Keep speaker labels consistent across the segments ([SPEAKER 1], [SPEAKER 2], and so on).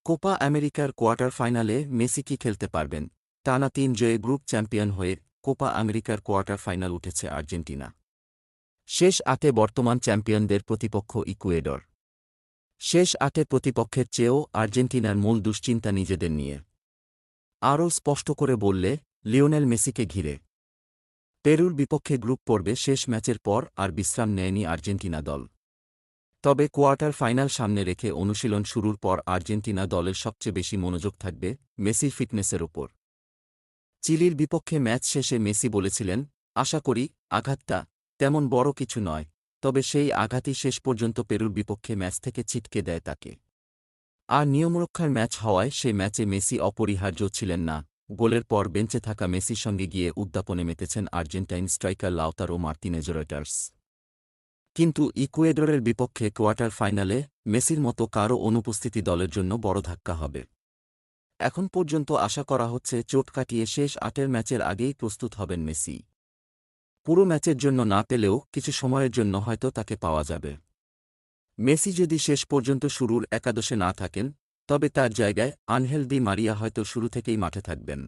[SPEAKER 1] Copa আমেরিকার quarter ফাইনালে Messi কি খেলতে পারবেন? টানা ৩ জয়ে গ্রুপ চ্যাম্পিয়ন হয়ে কোপা আমেরিকার কোয়ার্টার ফাইনাল উঠেছে আর্জেন্টিনা। শেষ ৮-এ বর্তমান চ্যাম্পিয়নদের প্রতিপক্ষ ইকুয়েডর। শেষ ৮-এ প্রতিপক্ষের চেয়েও আর্জেন্টিনার মূল দুশ্চিন্তা নিজেদের নিয়ে। আরও স্পষ্ট করে বললে, লিওনেল মেসিকে ঘিরে। পেরুর বিপক্ষে গ্রুপ পর্বে শেষ ম্যাচের পর আর বিশ্রাম নেয়নি আর্জেন্টিনা দল। তবে কোয়ার্টার ফাইনাল সামনে রেখে অনুশীলন শুরুর পর আর্জেন্টিনা দলের সবচেয়ে বেশি মনোযোগ থাকবে মেসির ফিটনেসের ওপর। চিলির বিপক্ষে ম্যাচ শেষে মেসি বলেছিলেন, আশা করি আঘাতটা তেমন বড় কিছু নয়, তবে সেই আঘাতই শেষ পর্যন্ত পেরুর বিপক্ষে ম্যাচ থেকে ছিটকে দেয় তাকে। আর নিয়মরক্ষার ম্যাচ হওয়ায় সেই ম্যাচে মেসি অপরিহার্য ছিলেন না। গোলের পর বেঞ্চে থাকা মেসির সঙ্গে গিয়ে উদ্যাপনে মেতেছেন Argentine striker Lautaro Martinez Reuters. কিন্তু ইকুয়েডরের বিপক্ষে কোয়ার্টার ফাইনালে মেসির মতো কারও অনুপস্থিতি দলের জন্য বড় ধাক্কা হবে। এখন পর্যন্ত আশা করা হচ্ছে চোট কাটিয়ে শেষ ৮-এর ম্যাচের আগেই প্রস্তুত হবেন মেসি। পুরো ম্যাচের জন্য না পেলেও কিছু সময়ের জন্য হয়তো তাকে পাওয়া যাবে। মেসি যদি শেষ পর্যন্ত শুরুর একাদশে না থাকেন, তবে তার জায়গায় আনহেল দি মারিয়া হয়তো শুরু থেকেই মাঠে থাকবেন।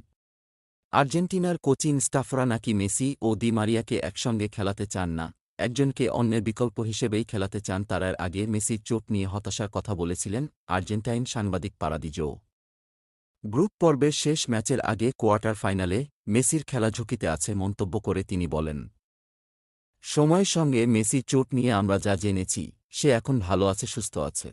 [SPEAKER 1] আর্জেন্টিনার কোচিং স্টাফরা নাকি মেসি ও দি মারিয়াকে একসঙ্গে খেলাতে চান না, একজনকে অন্যের বিকল্প হিসেবেই খেলাতে চান তারা। আগে মেসির চোট নিয়ে হতাশার কথা বলেছিলেন আর্জেন্টাইন সাংবাদিক পারাদিজো। গ্রুপ পর্বের শেষ ম্যাচের আগে কোয়ার্টার ফাইনালে মেসির খেলা ঝুঁকিতে আছে মন্তব্য করে তিনি বলেন, সময়ের সঙ্গে মেসির চোট নিয়ে আমরা যা জেনেছি, সে এখন ভালো আছে, সুস্থ আছে।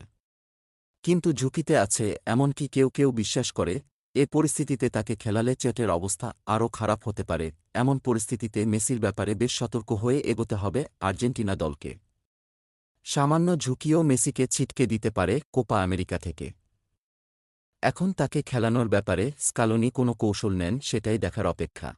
[SPEAKER 1] কিন্তু ঝুঁকিতে আছে, এমনকি কেউ কেউ বিশ্বাস করে এ পরিস্থিতিতে তাকে খেলালে চোটের অবস্থা আরও খারাপ হতে পারে। এমন পরিস্থিতিতে মেসির ব্যাপারে বেশ সতর্ক হয়ে এগোতে হবে আর্জেন্টিনা দলকে। সামান্য ঝুঁকিও মেসিকে ছিটকে দিতে পারে কোপা আমেরিকা থেকে। এখন তাকে খেলানোর ব্যাপারে স্কালোনি কোনো কৌশল নেন, সেটাই দেখার অপেক্ষা।